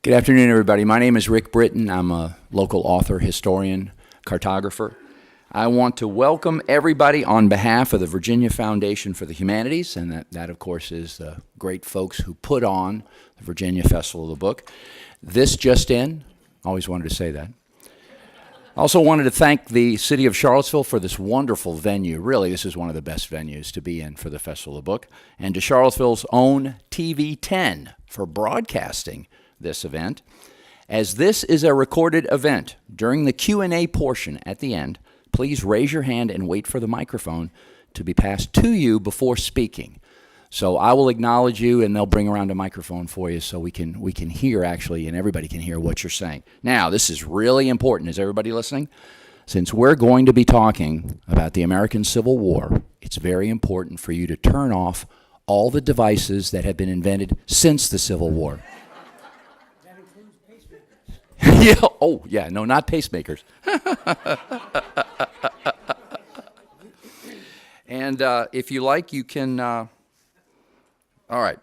Good afternoon, everybody. My name is Rick Britton. I'm a local author, historian, cartographer. I want to welcome everybody on behalf of the Virginia Foundation for the Humanities, and that of course, is the great folks who put on the Virginia Festival of the Book. This just in, always wanted to say that. I also wanted to thank the city of Charlottesville for this wonderful venue. Really, this is one of the best venues to be in for the Festival of the Book, and to Charlottesville's own TV 10 for broadcasting this event. As this is a recorded event, during the Q&A portion at the end, please raise your hand and wait for the microphone to be passed to you before speaking. So I will acknowledge you, and they'll bring around a microphone for you so we can hear, actually, and everybody can hear what you're saying. Now, this is really important. Is everybody listening? Since we're going to be talking about the American Civil War, it's very important for you to turn off all the devices that have been invented since the Civil War. Yeah. Oh, yeah. No, not pacemakers. And if you like, you can... all right.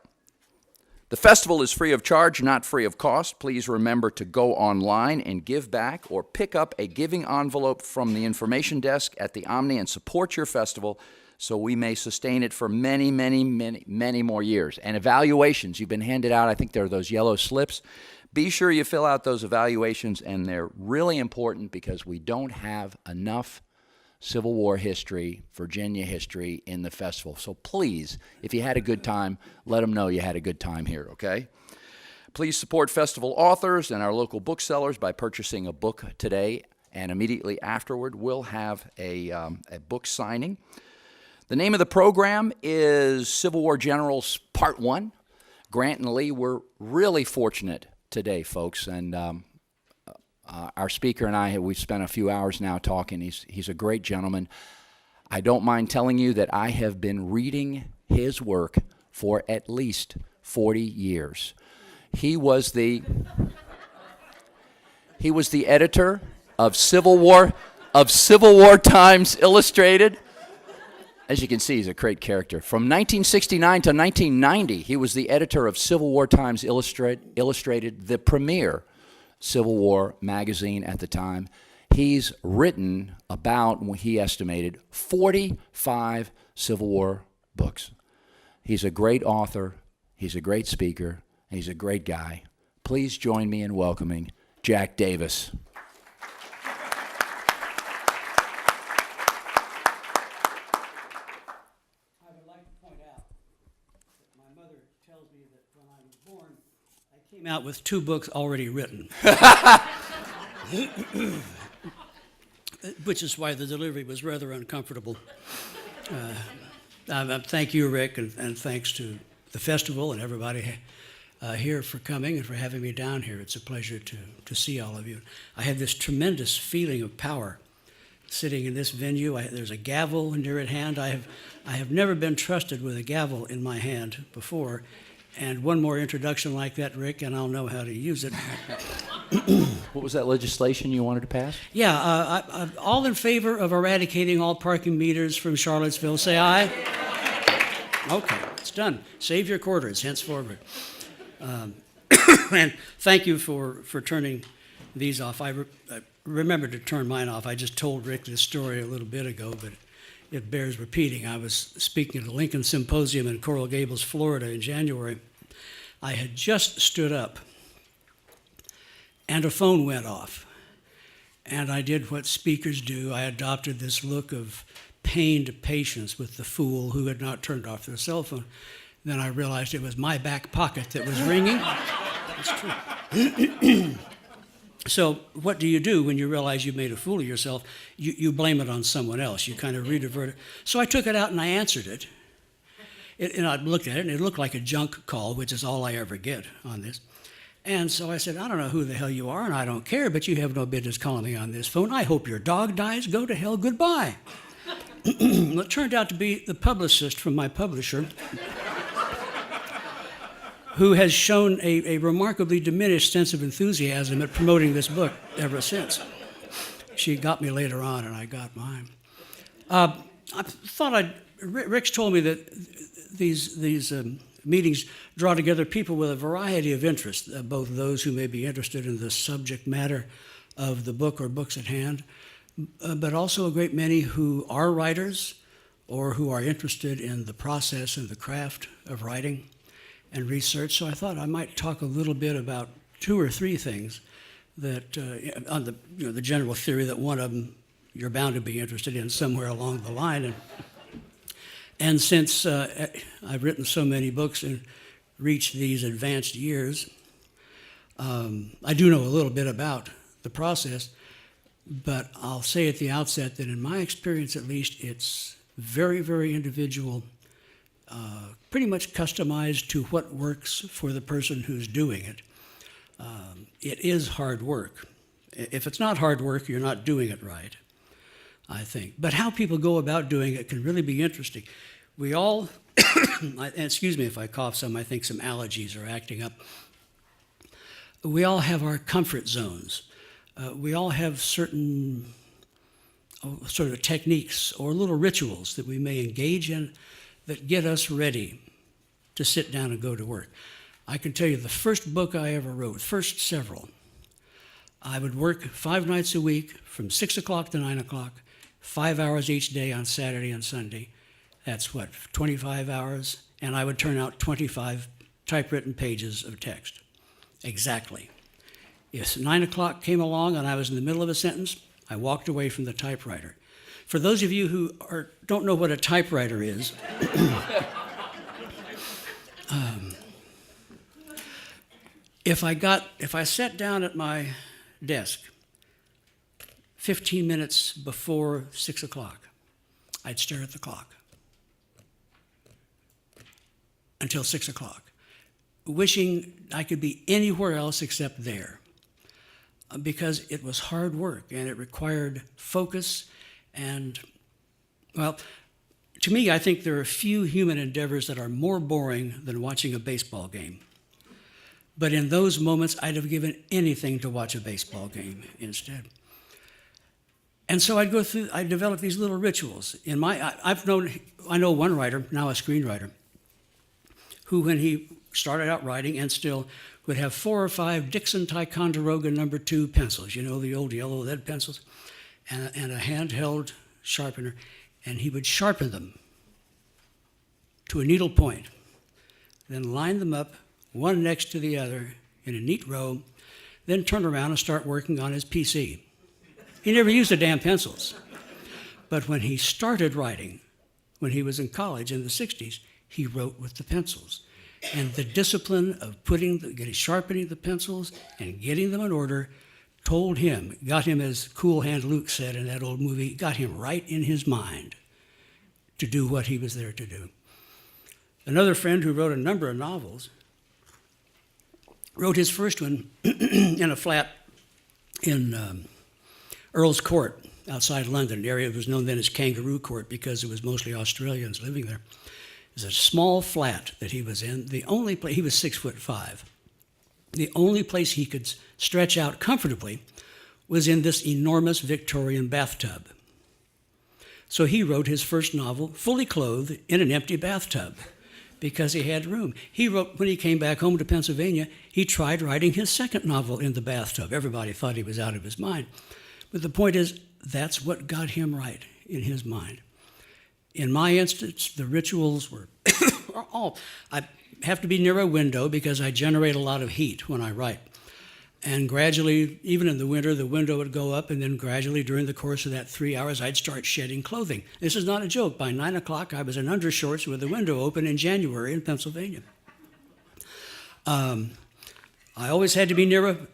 The festival is free of charge, not free of cost. Please remember to go online and give back, or pick up a giving envelope from the information desk at the Omni and support your festival so we may sustain it for many, many, many, many more years. And evaluations, you've been handed out, I think there are those yellow slips. Be sure you fill out those evaluations, and they're really important because we don't have enough Civil War history, Virginia history in the festival. So please, if you had a good time, let them know you had a good time here, okay? Please support festival authors and our local booksellers by purchasing a book today, and immediately afterward we'll have a book signing. The name of the program is Civil War Generals Part 1. Grant and Lee were really fortunate today, folks, and our speaker and I, we've spent a few hours now talking. He's a great gentleman. I don't mind telling you that I have been reading his work for at least 40 years. He was the editor of Civil War Times Illustrated. As you can see, he's a great character. From 1969 to 1990, he was the editor of Civil War Times Illustrated, the premier Civil War magazine at the time. He's written about, he estimated, 45 Civil War books. He's a great author, he's a great speaker, and he's a great guy. Please join me in welcoming Jack Davis. Came out with 2 books already written, which is why the delivery was rather uncomfortable. Thank you, Rick, and thanks to the festival and everybody here for coming and for having me down here. It's a pleasure to see all of you. I have this tremendous feeling of power sitting in this venue. There's a gavel near at hand. I have never been trusted with a gavel in my hand before. And one more introduction like that, Rick, and I'll know how to use it. What was that legislation you wanted to pass? Yeah, I'm all in favor of eradicating all parking meters from Charlottesville. Say aye. Okay, it's done. Save your quarters henceforward. And thank you for turning these off. I remembered to turn mine off. I just told Rick this story a little bit ago, but it bears repeating. I was speaking at the Lincoln Symposium in Coral Gables, Florida in January. I had just stood up, and a phone went off. And I did what speakers do. I adopted this look of pained patience with the fool who had not turned off their cell phone. Then I realized it was my back pocket that was ringing. It's true. So what do you do when you realize you've made a fool of yourself? You blame it on someone else. You kind of redivert it. So I took it out and I answered it. And I looked at it, and it looked like a junk call, which is all I ever get on this. And so I said, I don't know who the hell you are, and I don't care, but you have no business calling me on this phone. I hope your dog dies. Go to hell. Goodbye. Well, it turned out to be the publicist from my publisher, who has shown a remarkably diminished sense of enthusiasm at promoting this book ever since. She got me later on, and I got mine. I thought Rick's told me that these meetings draw together people with a variety of interests, both those who may be interested in the subject matter of the book or books at hand, but also a great many who are writers or who are interested in the process and the craft of writing and research. So I thought I might talk a little bit about 2 or 3 things that, on the general theory that one of them you're bound to be interested in somewhere along the line. And since I've written so many books and reached these advanced years, I do know a little bit about the process, but I'll say at the outset that in my experience at least, it's very, very individual, pretty much customized to what works for the person who's doing it. It is hard work. If it's not hard work, you're not doing it right, I think. But how people go about doing it can really be interesting. We all, excuse me if I cough some, I think some allergies are acting up. We all have our comfort zones. We all have certain sort of techniques or little rituals that we may engage in that get us ready to sit down and go to work. I can tell you the first book I ever wrote, first several, I would work 5 nights a week from 6 o'clock to 9 o'clock, 5 hours each day on Saturday and Sunday. That's what, 25 hours? And I would turn out 25 typewritten pages of text. Exactly. If 9 o'clock came along and I was in the middle of a sentence, I walked away from the typewriter. For those of you who don't know what a typewriter is, if I sat down at my desk 15 minutes before 6 o'clock, I'd stare at the clock until 6 o'clock, wishing I could be anywhere else except there, because it was hard work and it required focus. And, well, to me, I think there are few human endeavors that are more boring than watching a baseball game. But in those moments, I'd have given anything to watch a baseball game instead. And so I'd develop these little rituals. I know one writer, now a screenwriter, who when he started out writing and still would have 4 or 5 Dixon Ticonderoga No. 2 pencils, you know, the old yellow lead pencils, and a handheld sharpener, and he would sharpen them to a needle point, then line them up one next to the other in a neat row, then turn around and start working on his PC. He never used the damn pencils. But when he started writing, when he was in college in the 60s, he wrote with the pencils. And the discipline of sharpening the pencils and getting them in order got him, as Cool Hand Luke said in that old movie, got him right in his mind to do what he was there to do. Another friend who wrote a number of novels wrote his first one in a flat in Earl's Court outside London, an area that was known then as Kangaroo Court because it was mostly Australians living there. It was a small flat that he was in. The only place, he was 6'5". The only place he could stretch out comfortably was in this enormous Victorian bathtub. So he wrote his first novel fully clothed in an empty bathtub because he had room. When he came back home to Pennsylvania, he tried writing his second novel in the bathtub. Everybody thought he was out of his mind. But the point is, that's what got him right in his mind. In my instance, the rituals were I have to be near a window because I generate a lot of heat when I write. And gradually, even in the winter, the window would go up, and then gradually during the course of that 3 hours, I'd start shedding clothing. This is not a joke. By 9 o'clock, I was in undershorts with the window open in January in Pennsylvania. I always had to be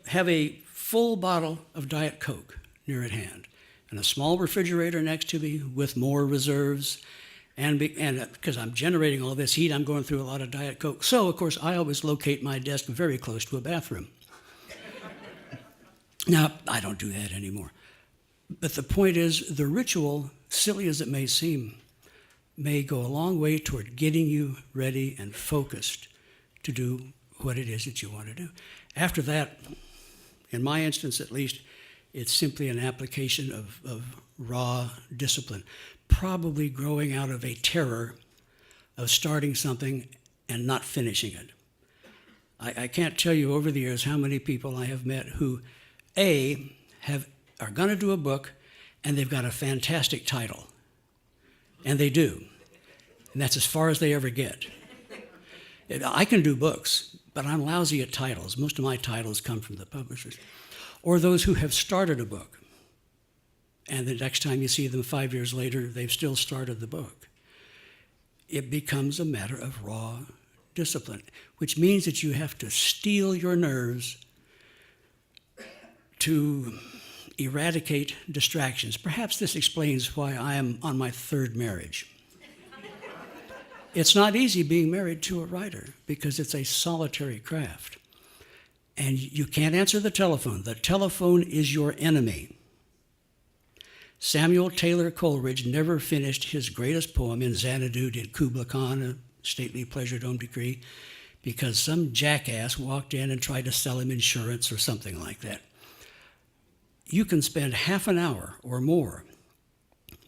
have a full bottle of Diet Coke near at hand, and a small refrigerator next to me with more reserves. And because I'm generating all this heat, I'm going through a lot of Diet Coke. So, of course, I always locate my desk very close to a bathroom. Now, I don't do that anymore. But the point is, the ritual, silly as it may seem, may go a long way toward getting you ready and focused to do what it is that you want to do. After that, in my instance at least, it's simply an application of raw discipline, probably growing out of a terror of starting something and not finishing it. I can't tell you over the years how many people I have met who, are going to do a book, and they've got a fantastic title. And they do. And that's as far as they ever get. I can do books, but I'm lousy at titles. Most of my titles come from the publishers. Or those who have started a book, and the next time you see them 5 years later, they've still started the book. It becomes a matter of raw discipline, which means that you have to steel your nerves to eradicate distractions. Perhaps this explains why I am on my third marriage. It's not easy being married to a writer because it's a solitary craft. And you can't answer the telephone. The telephone is your enemy. Samuel Taylor Coleridge never finished his greatest poem in Xanadu did Kubla Khan, a stately pleasure dome decree, because some jackass walked in and tried to sell him insurance or something like that. You can spend half an hour or more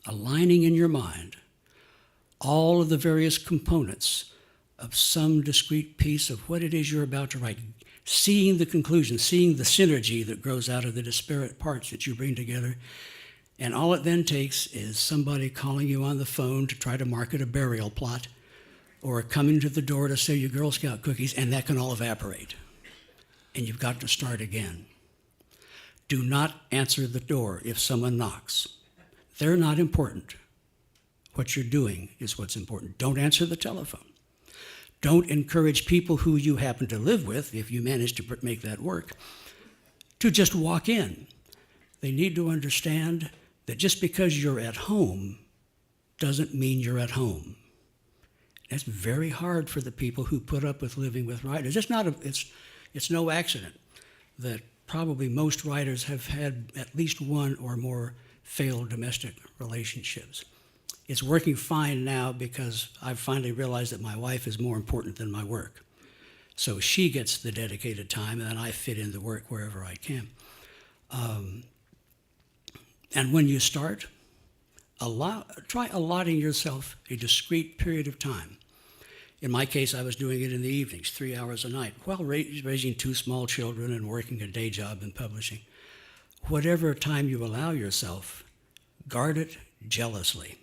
aligning in your mind all of the various components of some discrete piece of what it is you're about to write, seeing the conclusion, seeing the synergy that grows out of the disparate parts that you bring together. And all it then takes is somebody calling you on the phone to try to market a burial plot or coming to the door to sell you Girl Scout cookies, and that can all evaporate. And you've got to start again. Do not answer the door if someone knocks. They're not important. What you're doing is what's important. Don't answer the telephone. Don't encourage people who you happen to live with, if you manage to make that work, to just walk in. They need to understand that just because you're at home doesn't mean you're at home. That's very hard for the people who put up with living with writers. It's no accident that probably most writers have had at least one or more failed domestic relationships. It's working fine now because I've finally realized that my wife is more important than my work. So she gets the dedicated time, and then I fit in the work wherever I can. And when you start, try allotting yourself a discrete period of time. In my case, I was doing it in the evenings, 3 hours a night, while raising 2 small children and working a day job in publishing. Whatever time you allow yourself, guard it jealously.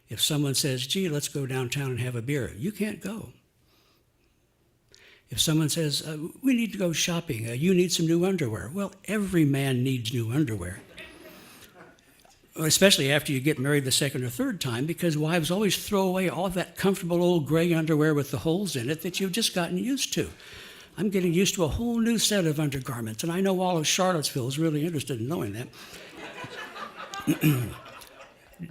If someone says, gee, let's go downtown and have a beer, you can't go. If someone says, we need to go shopping, you need some new underwear. Well, every man needs new underwear. Especially after you get married the second or third time, because wives always throw away all that comfortable old gray underwear with the holes in it that you've just gotten used to. I'm getting used to a whole new set of undergarments, and I know all of Charlottesville is really interested in knowing that.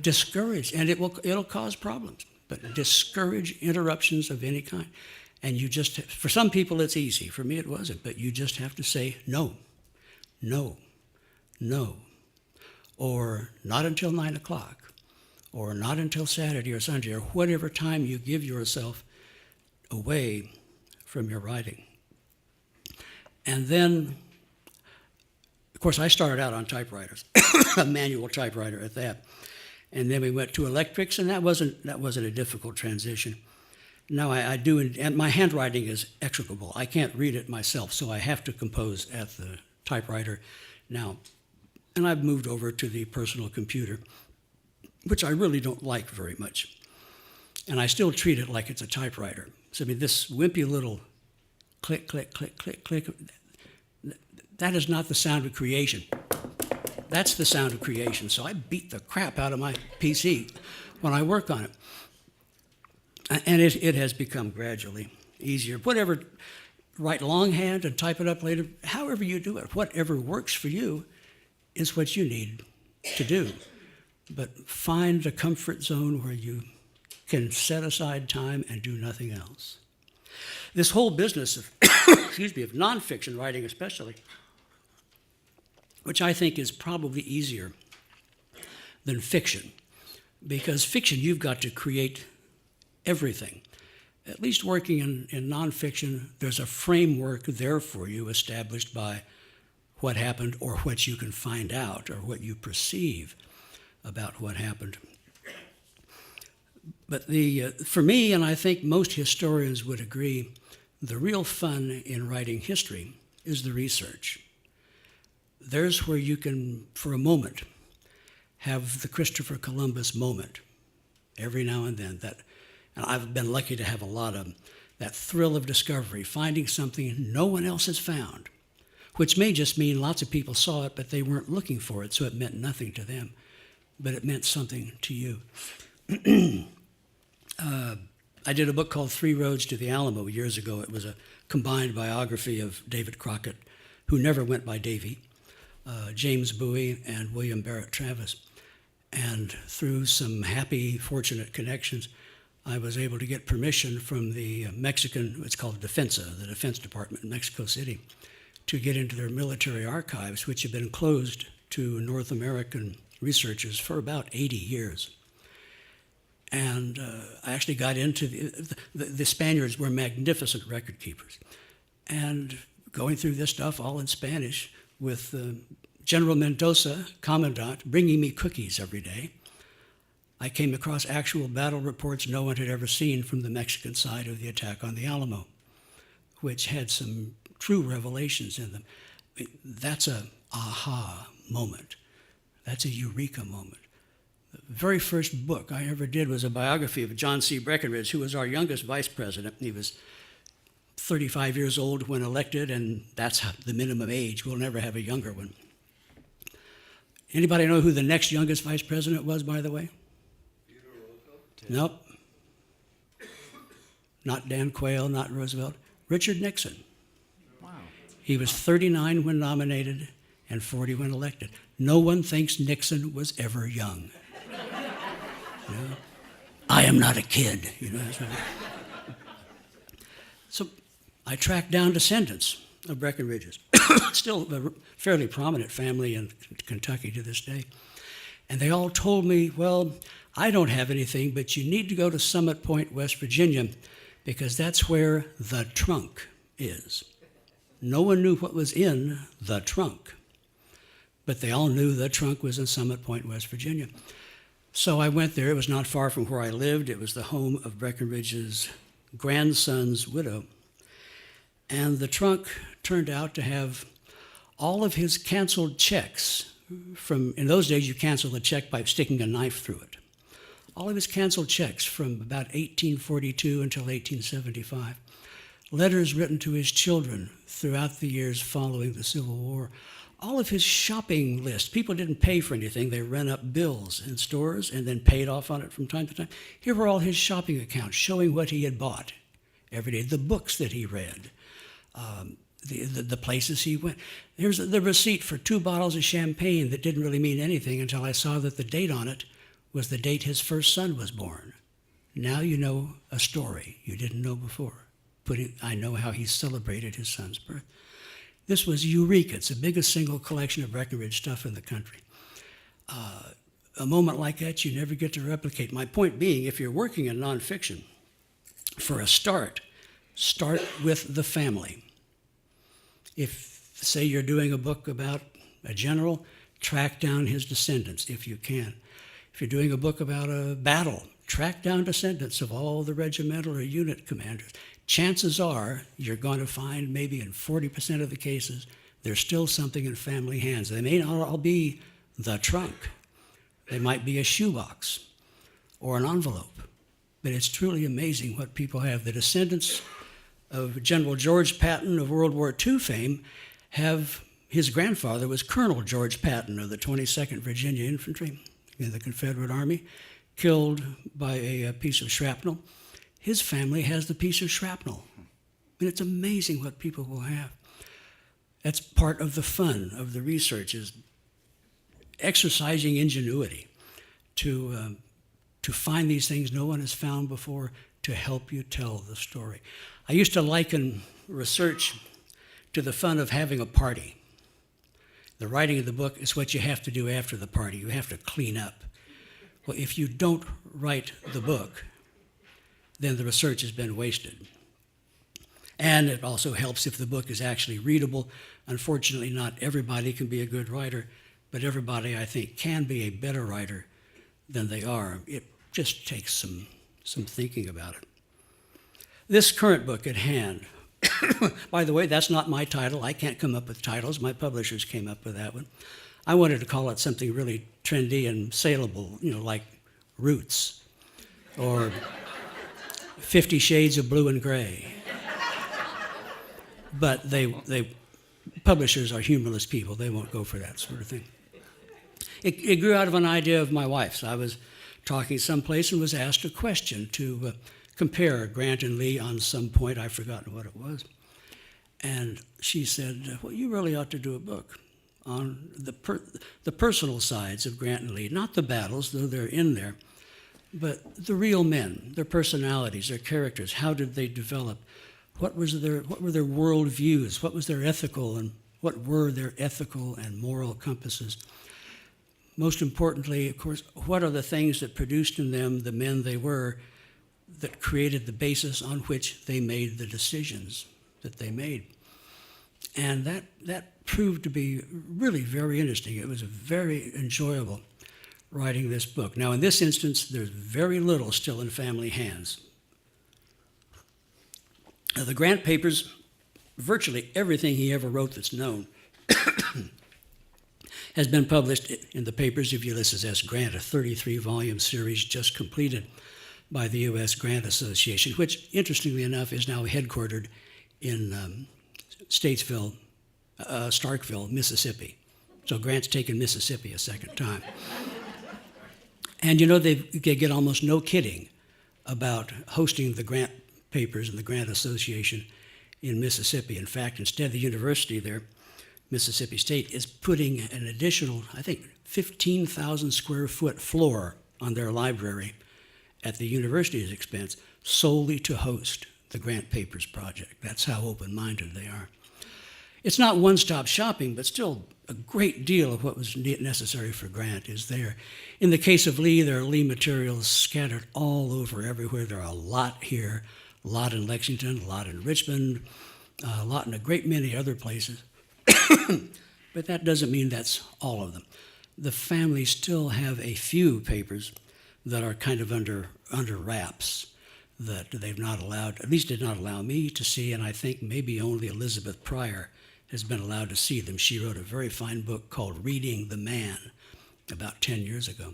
Discourage, and it'll cause problems, but discourage interruptions of any kind. And you just, for some people it's easy, for me it wasn't, but you just have to say no, no, no, or not until 9 o'clock, or not until Saturday or Sunday, or whatever time you give yourself away from your writing. And then, of course, I started out on typewriters, a manual typewriter at that. And then we went to electrics, and that wasn't a difficult transition. Now I do, and my handwriting is execrable. I can't read it myself, so I have to compose at the typewriter now. And I've moved over to the personal computer, which I really don't like very much. And I still treat it like it's a typewriter. So I mean, this wimpy little click, click, click, click, click, that is not the sound of creation. That's the sound of creation. So I beat the crap out of my PC when I work on it. And it has become gradually easier. Whatever, write longhand and type it up later, however you do it, whatever works for you is what you need to do. But find a comfort zone where you can set aside time and do nothing else. This whole business of, excuse me, of nonfiction writing especially, which I think is probably easier than fiction, because fiction you've got to create everything. At least working in nonfiction, there's a framework there for you established by what happened or what you can find out or what you perceive about what happened. But for me, and I think most historians would agree, the real fun in writing history is the research. There's where you can, for a moment, have the Christopher Columbus moment every now and then. And I've been lucky to have a lot of them. That thrill of discovery, finding something no one else has found, which may just mean lots of people saw it, but they weren't looking for it, so it meant nothing to them, but it meant something to you. I did a book called 3 Roads to the Alamo years ago. It was a combined biography of David Crockett, who never went by Davy, James Bowie, and William Barrett Travis. And through some happy, fortunate connections, I was able to get permission from the Mexican, it's called Defensa, the Defense Department in Mexico City, to get into their military archives, which had been closed to North American researchers for about 80 years. And I actually got into the Spaniards were magnificent record keepers. And going through this stuff all in Spanish with General Mendoza, Commandant, bringing me cookies every day, I came across actual battle reports no one had ever seen from the Mexican side of the attack on the Alamo, which had some true revelations in them. That's a aha moment. That's a eureka moment. The very first book I ever did was a biography of John C. Breckinridge, who was our youngest vice president. He was 35 years old when elected, and that's the minimum age. We'll never have a younger one. Anybody know who the next youngest vice president was, by the way? Nope. Not Dan Quayle, not Roosevelt. Richard Nixon. Wow. He was 39 when nominated and 40 when elected. No one thinks Nixon was ever young. You know? I am not a kid. You know, so I tracked down descendants of Breckinridge's. Still a fairly prominent family in Kentucky to this day. And they all told me, well, I don't have anything, but you need to go to Summit Point, West Virginia, because that's where the trunk is. No one knew what was in the trunk, but they all knew the trunk was in Summit Point, West Virginia. So I went there. It was not far from where I lived. It was the home of Breckinridge's grandson's widow. And the trunk turned out to have all of his canceled checks from, in those days you canceled a check by sticking a knife through it. All of his canceled checks from about 1842 until 1875. Letters written to his children throughout the years following the Civil War. All of his shopping list. People didn't pay for anything. They ran up bills in stores and then paid off on it from time to time. Here were all his shopping accounts showing what he had bought every day, the books that he read, the places he went. Here's the receipt for 2 bottles of champagne that didn't really mean anything until I saw that the date on it was the date his first son was born. Now you know a story you didn't know before. I know how he celebrated his son's birth. This was Eureka. It's the biggest single collection of Breckinridge stuff in the country. A moment like that you never get to replicate. My point being, if you're working in nonfiction, for a start with the family. If, say, you're doing a book about a general, track down his descendants if you can. If you're doing a book about a battle, track down descendants of all the regimental or unit commanders. Chances are you're going to find maybe in 40% of the cases, there's still something in family hands. They may not all be the trunk. They might be a shoebox or an envelope. But it's truly amazing what people have. The descendants of General George Patton of World War II fame have, his grandfather was Colonel George Patton of the 22nd Virginia Infantry in the Confederate Army, killed by a piece of shrapnel. His family has the piece of shrapnel. And it's amazing what people will have. That's part of the fun of the research, is exercising ingenuity to find these things no one has found before to help you tell the story. I used to liken research to the fun of having a party. The writing of the book is what you have to do after the party. You have to clean up. Well, if you don't write the book, then the research has been wasted. And it also helps if the book is actually readable. Unfortunately, not everybody can be a good writer, but everybody, I think, can be a better writer than they are. It just takes some some thinking about it. This current book at hand, by the way, that's not my title. I can't come up with titles. My publishers came up with that one. I wanted to call it something really trendy and saleable, like Roots or 50 Shades of Blue and Gray. But publishers are humorless people. They won't go for that sort of thing. It grew out of an idea of my wife's. I was talking someplace and was asked a question to compare Grant and Lee on some point. I've forgotten what it was. And she said, well, you really ought to do a book on the personal sides of Grant and Lee, not the battles, though they're in there, but the real men, their personalities, their characters. How did they develop? What were their worldviews? What were their ethical and moral compasses? Most importantly, of course, what are the things that produced in them the men they were, that created the basis on which they made the decisions that they made? And that proved to be really very interesting. It was very enjoyable writing this book. Now, in this instance, there's very little still in family hands. The Grant papers, virtually everything he ever wrote that's known, has been published in the papers of Ulysses S. Grant, a 33-volume series just completed by the U.S. Grant Association, which, interestingly enough, is now headquartered in Starkville, Mississippi. So Grant's taken Mississippi a second time. And they get almost no kidding about hosting the Grant papers and the Grant Association in Mississippi. In fact, instead, the university there, Mississippi State, is putting an additional, I think, 15,000 square foot floor on their library at the university's expense solely to host the Grant Papers project. That's how open-minded they are. It's not one-stop shopping, but still a great deal of what was necessary for Grant is there. In the case of Lee, there are Lee materials scattered all over everywhere. There are a lot here, a lot in Lexington, a lot in Richmond, a lot in a great many other places. But that doesn't mean that's all of them. The family still have a few papers that are kind of under wraps that they've not allowed, at least did not allow me to see, and I think maybe only Elizabeth Pryor has been allowed to see them. She wrote a very fine book called Reading the Man about 10 years ago.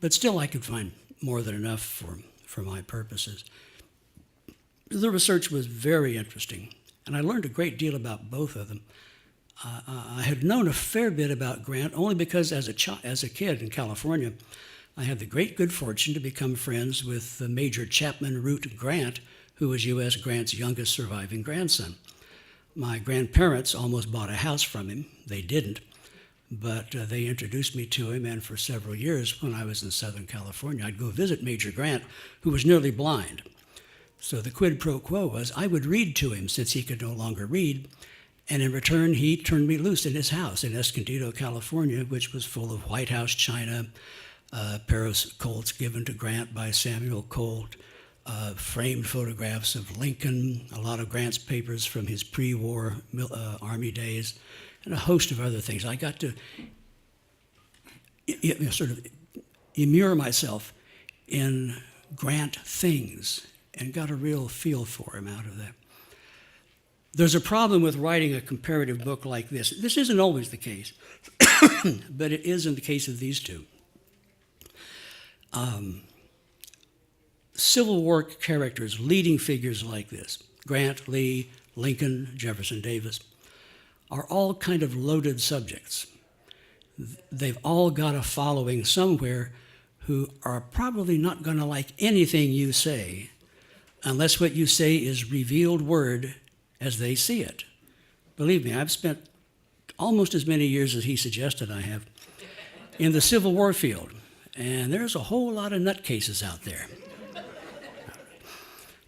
But still, I could find more than enough for my purposes. The research was very interesting, and I learned a great deal about both of them. I had known a fair bit about Grant only because as a kid in California, I had the great good fortune to become friends with Major Chapman Root Grant, who was U.S. Grant's youngest surviving grandson. My grandparents almost bought a house from him. They didn't, but they introduced me to him, and for several years when I was in Southern California, I'd go visit Major Grant, who was nearly blind. So the quid pro quo was I would read to him since he could no longer read, and in return, he turned me loose in his house in Escondido, California, which was full of White House china, Paris Colts given to Grant by Samuel Colt, framed photographs of Lincoln, a lot of Grant's papers from his pre-war Army days, and a host of other things. I got to sort of immure myself in Grant things and got a real feel for him out of that. There's a problem with writing a comparative book like this. This isn't always the case, but it is in the case of these two. Civil War characters, leading figures like this, Grant, Lee, Lincoln, Jefferson Davis, are all kind of loaded subjects. They've all got a following somewhere who are probably not going to like anything you say unless what you say is revealed word as they see it. Believe me, I've spent almost as many years as he suggested I have in the Civil War field, and there's a whole lot of nutcases out there.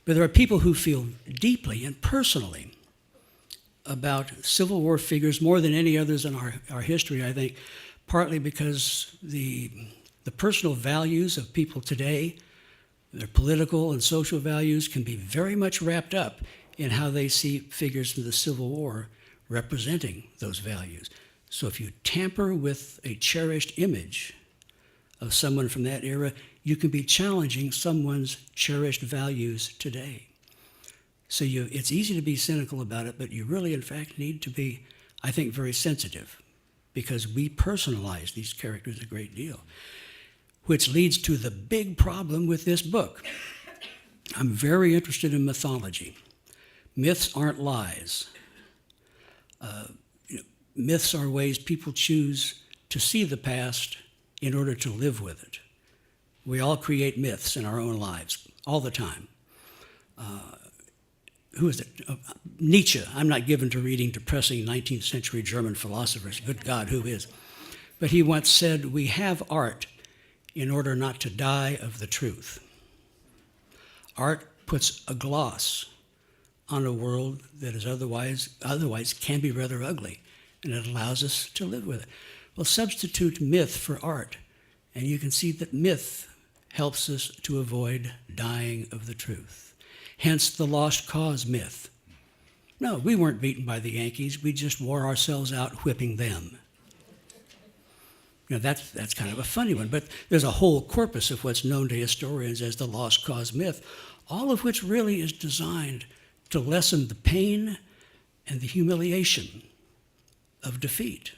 But there are people who feel deeply and personally about Civil War figures more than any others in our history, I think, partly because the personal values of people today, their political and social values, can be very much wrapped up in how they see figures from the Civil War representing those values. So if you tamper with a cherished image of someone from that era, you can be challenging someone's cherished values today. So it's easy to be cynical about it, but you really, in fact, need to be, I think, very sensitive, because we personalize these characters a great deal, which leads to the big problem with this book. I'm very interested in mythology. Myths aren't lies. Myths are ways people choose to see the past in order to live with it. We all create myths in our own lives all the time. Who is it? Nietzsche. I'm not given to reading depressing 19th century German philosophers. Good God, who is? But he once said, "We have art in order not to die of the truth." Art puts a gloss on a world that is otherwise can be rather ugly, and it allows us to live with it. Well, substitute myth for art, and you can see that myth helps us to avoid dying of the truth. Hence the lost cause myth. No, we weren't beaten by the Yankees. We just wore ourselves out whipping them. That's kind of a funny one, but there's a whole corpus of what's known to historians as the lost cause myth, all of which really is designed to lessen the pain and the humiliation of defeat.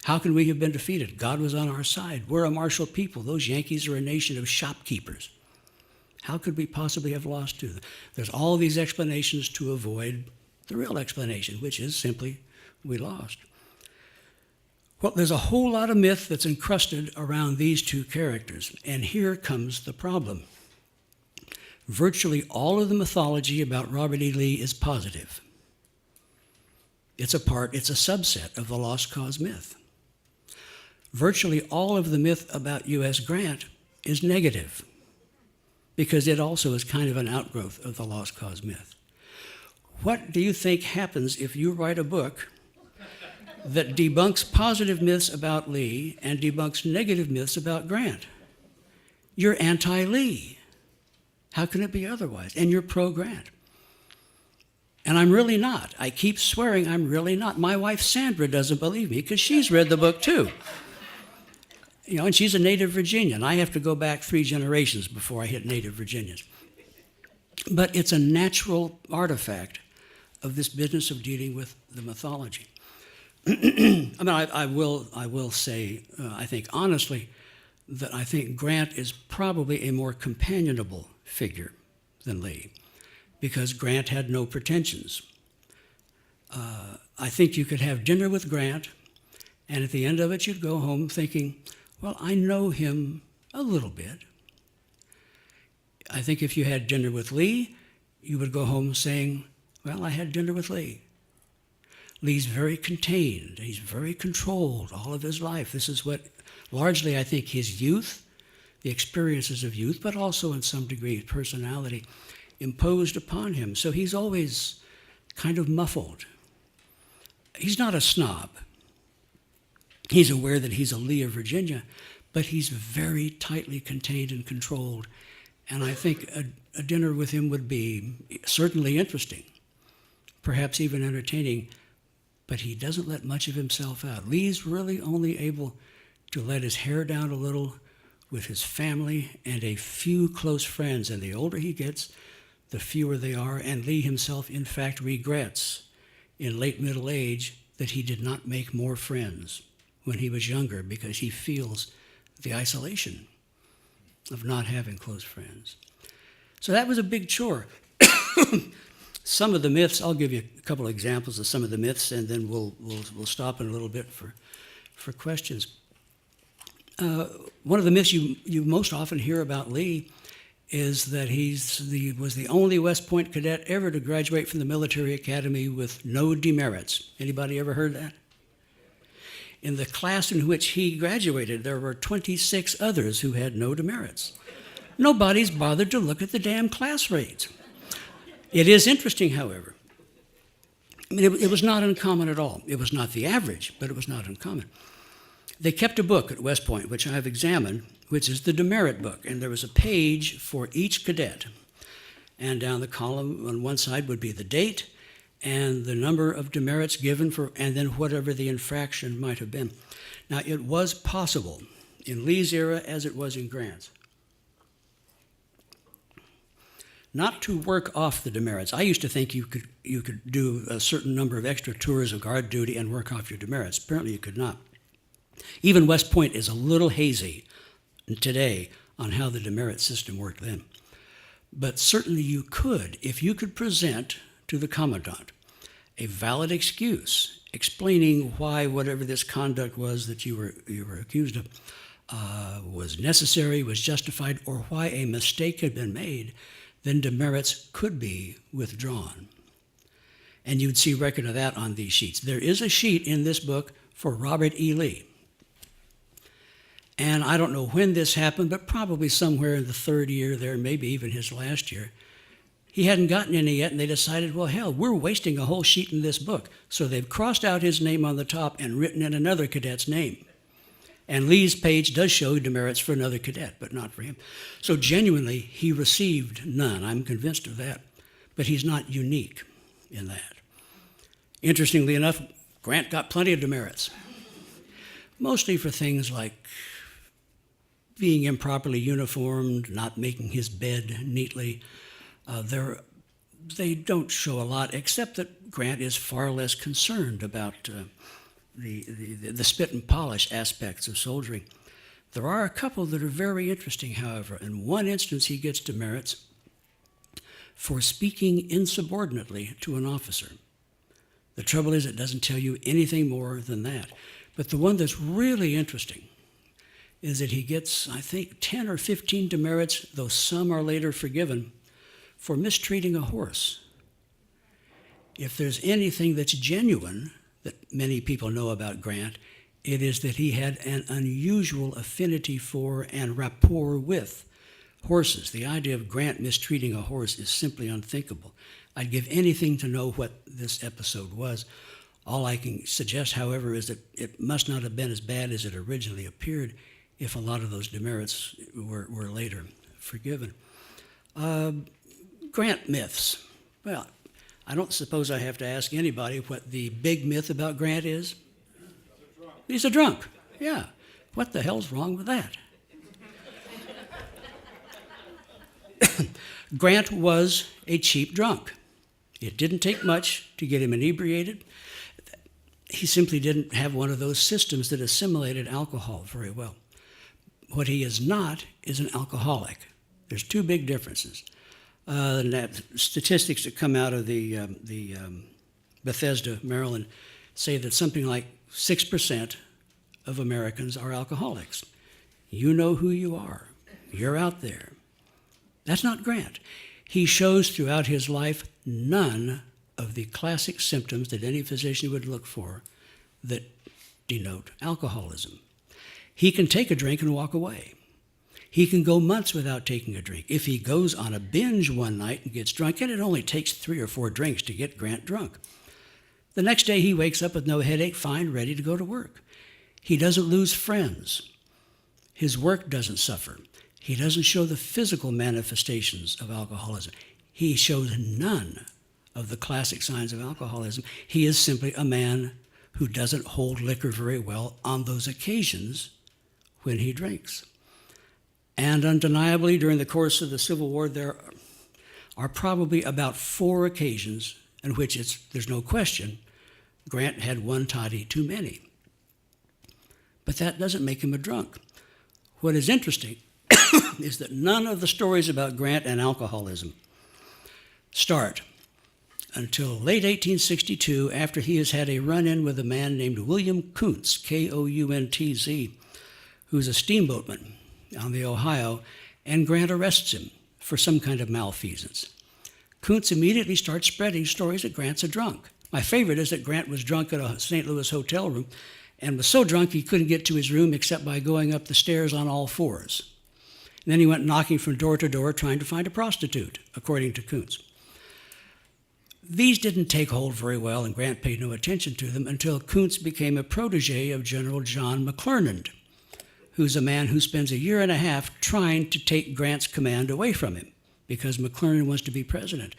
How can we have been defeated? God was on our side. We're a martial people. Those Yankees are a nation of shopkeepers. How could we possibly have lost to them? There's all these explanations to avoid the real explanation, which is simply we lost. Well, there's a whole lot of myth that's encrusted around these two characters, and here comes the problem. Virtually all of the mythology about Robert E. Lee is positive. It's a subset of the lost cause myth. Virtually all of the myth about U.S. Grant is negative, because it also is kind of an outgrowth of the lost cause myth. What do you think happens if you write a book that debunks positive myths about Lee and debunks negative myths about Grant? You're anti-Lee. How can it be otherwise? And you're pro-Grant. And I'm really not. I keep swearing I'm really not. My wife Sandra doesn't believe me because she's read the book too. And she's a native Virginian. I have to go back 3 generations before I hit native Virginians. But it's a natural artifact of this business of dealing with the mythology. I will say, I think honestly, that I think Grant is probably a more companionable figure than Lee, because Grant had no pretensions. I think you could have dinner with Grant, and at the end of it, you'd go home thinking, well, I know him a little bit. I think if you had dinner with Lee, you would go home saying, well, I had dinner with Lee. Lee's very contained. He's very controlled all of his life. This is what, largely, I think his youth, the experiences of youth, but also in some degree his personality, imposed upon him. So he's always kind of muffled. He's not a snob. He's aware that he's a Lee of Virginia, but he's very tightly contained and controlled. And I think a dinner with him would be certainly interesting, perhaps even entertaining, but he doesn't let much of himself out. Lee's really only able to let his hair down a little with his family and a few close friends. And the older he gets, the fewer they are. And Lee himself, in fact, regrets in late middle age that he did not make more friends when he was younger, because he feels the isolation of not having close friends. So that was a big chore. Some of the myths, I'll give you a couple of examples of some of the myths, and then we'll stop in a little bit for questions. One of the myths you most often hear about Lee is that he was the only West Point cadet ever to graduate from the military academy with no demerits. Anybody ever heard that? In the class in which he graduated, there were 26 others who had no demerits. Nobody's bothered to look at the damn class rates. It is interesting, however. I mean, it was not uncommon at all. It was not the average, but it was not uncommon. They kept a book at West Point, which I've examined, which is the demerit book, and there was a page for each cadet. And down the column on one side would be the date and the number of demerits given for, and then whatever the infraction might have been. Now, it was possible in Lee's era as it was in Grant's. Not to work off the demerits. I used to think you could do a certain number of extra tours of guard duty and work off your demerits. Apparently you could not. Even West Point is a little hazy today on how the demerit system worked then. But certainly you could, if you could present to the commandant a valid excuse explaining why whatever this conduct was that you were accused of was necessary, was justified, or why a mistake had been made, then demerits could be withdrawn. And you'd see record of that on these sheets. There is a sheet in this book for Robert E. Lee. And I don't know when this happened, but probably somewhere in the third year there, maybe even his last year. He hadn't gotten any yet, and they decided, well, hell, we're wasting a whole sheet in this book. So they've crossed out his name on the top and written in another cadet's name. And Lee's page does show demerits for another cadet, but not for him. So genuinely, he received none. I'm convinced of that. But he's not unique in that. Interestingly enough, Grant got plenty of demerits, mostly for things like being improperly uniformed, not making his bed neatly. They don't show a lot, except that Grant is far less concerned about the spit and polish aspects of soldiering. There are a couple that are very interesting, however. In one instance, he gets demerits for speaking insubordinately to an officer. The trouble is, it doesn't tell you anything more than that. But the one that's really interesting is that he gets, I think, 10 or 15 demerits, though some are later forgiven, for mistreating a horse. If there's anything that's genuine that many people know about Grant, it is that he had an unusual affinity for and rapport with horses. The idea of Grant mistreating a horse is simply unthinkable. I'd give anything to know what this episode was. All I can suggest, however, is that it must not have been as bad as it originally appeared if a lot of those demerits were later forgiven. Grant myths. Well, I don't suppose I have to ask anybody what the big myth about Grant is. He's a drunk. Yeah. What the hell's wrong with that? Grant was a cheap drunk. It didn't take much to get him inebriated. He simply didn't have one of those systems that assimilated alcohol very well. What he is not is an alcoholic. There's two big differences. Statistics that come out of the Bethesda, Maryland, say that something like 6% of Americans are alcoholics. You know who you are. You're out there. That's not Grant. He shows throughout his life none of the classic symptoms that any physician would look for that denote alcoholism. He can take a drink and walk away. He can go months without taking a drink. If he goes on a binge one night and gets drunk, and it only takes 3 or 4 drinks to get Grant drunk, the next day he wakes up with no headache, fine, ready to go to work. He doesn't lose friends. His work doesn't suffer. He doesn't show the physical manifestations of alcoholism. He shows none of the classic signs of alcoholism. He is simply a man who doesn't hold liquor very well on those occasions when he drinks. And undeniably, during the course of the Civil War, there are probably about 4 occasions in which there's no question Grant had one toddy too many. But that doesn't make him a drunk. What is interesting is that none of the stories about Grant and alcoholism start until late 1862, after he has had a run-in with a man named William Kuntz, K-O-U-N-T-Z, who's a steamboatman on the Ohio, and Grant arrests him for some kind of malfeasance. Kuntz immediately starts spreading stories that Grant's a drunk. My favorite is that Grant was drunk at a St. Louis hotel room and was so drunk he couldn't get to his room except by going up the stairs on all 4s. And then he went knocking from door to door trying to find a prostitute, according to Kuntz. These didn't take hold very well, and Grant paid no attention to them until Kuntz became a protege of General John McClernand, who's a man who spends a year and a half trying to take Grant's command away from him because McClernand wants to be president.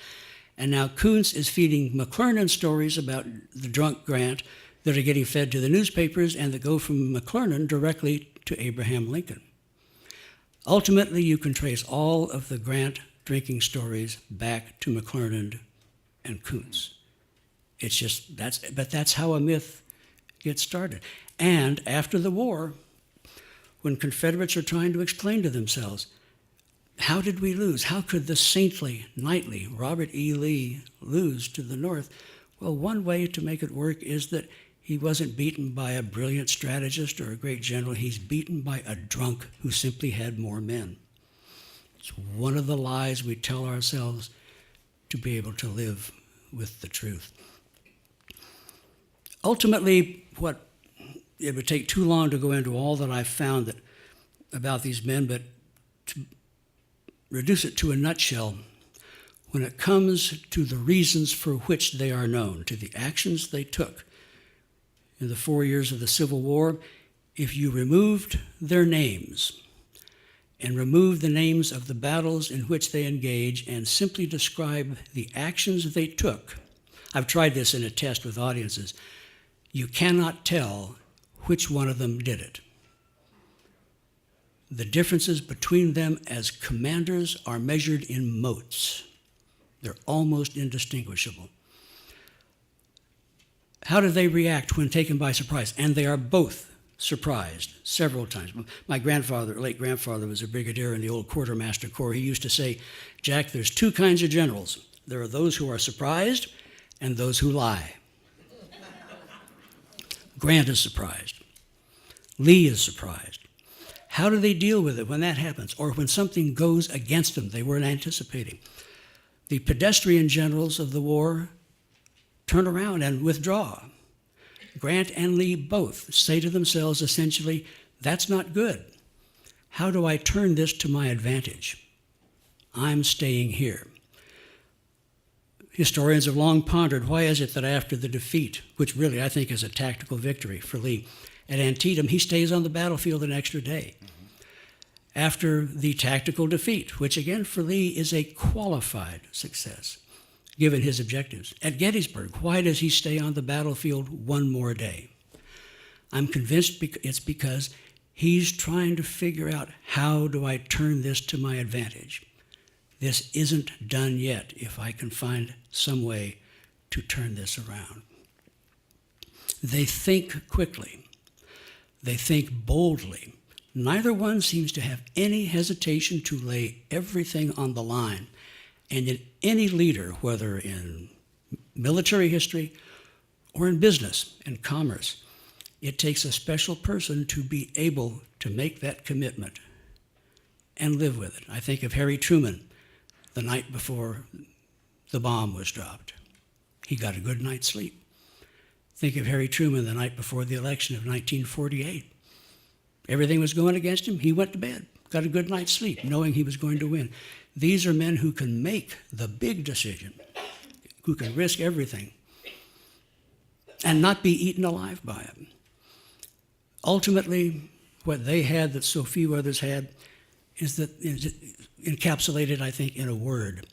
And now Kuntz is feeding McClernand stories about the drunk Grant that are getting fed to the newspapers and that go from McClernand directly to Abraham Lincoln. Ultimately, you can trace all of the Grant drinking stories back to McClernand and Kuntz. It's just, that's how a myth gets started. And after the war, when Confederates are trying to explain to themselves, how did we lose? How could the saintly, knightly Robert E. Lee lose to the North? Well, one way to make it work is that he wasn't beaten by a brilliant strategist or a great general. He's beaten by a drunk who simply had more men. It's one of the lies we tell ourselves to be able to live with the truth. Ultimately, it would take too long to go into all that I've found about these men, but to reduce it to a nutshell, when it comes to the reasons for which they are known, to the actions they took in the 4 years of the Civil War, if you removed their names and removed the names of the battles in which they engaged and simply describe the actions they took, I've tried this in a test with audiences, you cannot tell which one of them did it. The differences between them as commanders are measured in motes. They're almost indistinguishable. How do they react when taken by surprise? And they are both surprised several times. My late grandfather, was a brigadier in the old Quartermaster Corps. He used to say, Jack, there's two kinds of generals. There are those who are surprised and those who lie. Grant is surprised. Lee is surprised. How do they deal with it when that happens, or when something goes against them they weren't anticipating? The pedestrian generals of the war turn around and withdraw. Grant and Lee both say to themselves essentially, that's not good. How do I turn this to my advantage? I'm staying here. Historians have long pondered, why is it that after the defeat, which really I think is a tactical victory for Lee, at Antietam, he stays on the battlefield an extra day? After the tactical defeat, which again for Lee is a qualified success, given his objectives, at Gettysburg, why does he stay on the battlefield one more day? I'm convinced it's because he's trying to figure out, how do I turn this to my advantage? This isn't done yet if I can find some way to turn this around. They think quickly. They think boldly. Neither one seems to have any hesitation to lay everything on the line. And in any leader, whether in military history or in business and commerce, it takes a special person to be able to make that commitment and live with it. I think of Harry Truman the night before the bomb was dropped. He got a good night's sleep. Think of Harry Truman the night before the election of 1948. Everything was going against him. He went to bed, got a good night's sleep, knowing he was going to win. These are men who can make the big decision, who can risk everything and not be eaten alive by it. Ultimately, what they had that so few others had is encapsulated, I think, in a word.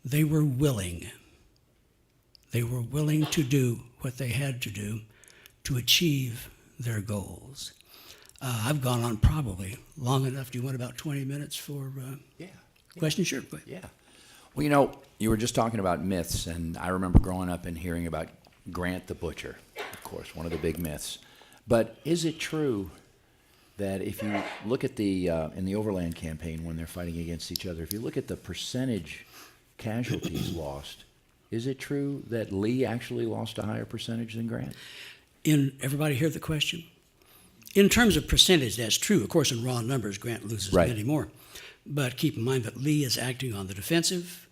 They were willing. They were willing to do what they had to do to achieve their goals. I've gone on probably long enough. Do you want about 20 minutes for questions? Sure. Go ahead. Yeah. Well, you were just talking about myths, and I remember growing up and hearing about Grant the Butcher, of course, one of the big myths. But is it true that if you look at in the Overland Campaign, when they're fighting against each other, if you look at the percentage casualties lost, is it true that Lee actually lost a higher percentage than Grant? Everybody hear the question? In terms of percentage, that's true. Of course, in raw numbers, Grant loses many more. But keep in mind that Lee is acting on the defensive,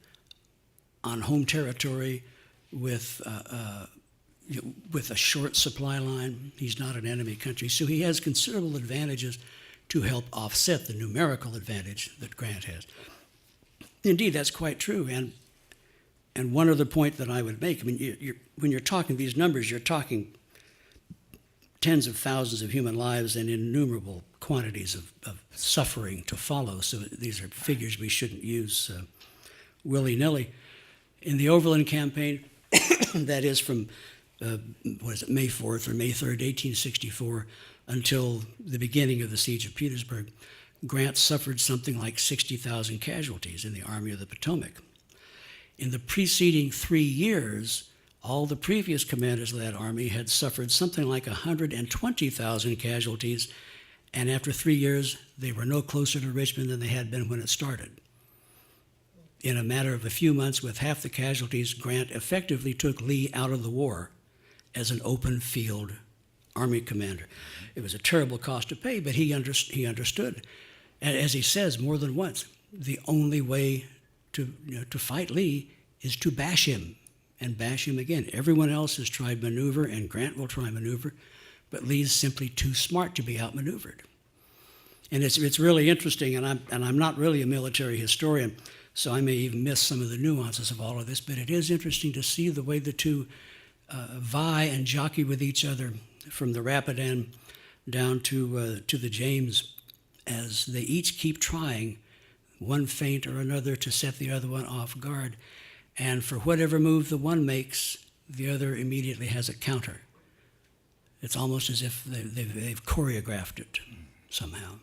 on home territory, with a short supply line. He's not an enemy country, so he has considerable advantages to help offset the numerical advantage that Grant has. Indeed, that's quite true. And one other point that I would make, I mean, when you're talking these numbers, you're talking tens of thousands of human lives and innumerable quantities of suffering to follow. So these are figures we shouldn't use willy-nilly. In the Overland Campaign, that is from May 4th or May 3rd, 1864, until the beginning of the Siege of Petersburg, Grant suffered something like 60,000 casualties in the Army of the Potomac. In the preceding 3 years, all the previous commanders of that army had suffered something like 120,000 casualties, and after 3 years, they were no closer to Richmond than they had been when it started. In a matter of a few months, with half the casualties, Grant effectively took Lee out of the war as an open field army commander. It was a terrible cost to pay, but he understood. And as he says more than once, the only way to fight Lee is to bash him and bash him again. Everyone else has tried maneuver, and Grant will try maneuver, but Lee's simply too smart to be outmaneuvered. And it's really interesting, and I'm not really a military historian, so I may even miss some of the nuances of all of this, but it is interesting to see the way the two vie and jockey with each other from the Rapidan down to the James, as they each keep trying one feint or another to set the other one off guard. And for whatever move the one makes, the other immediately has a counter. It's almost as if they've choreographed it somehow.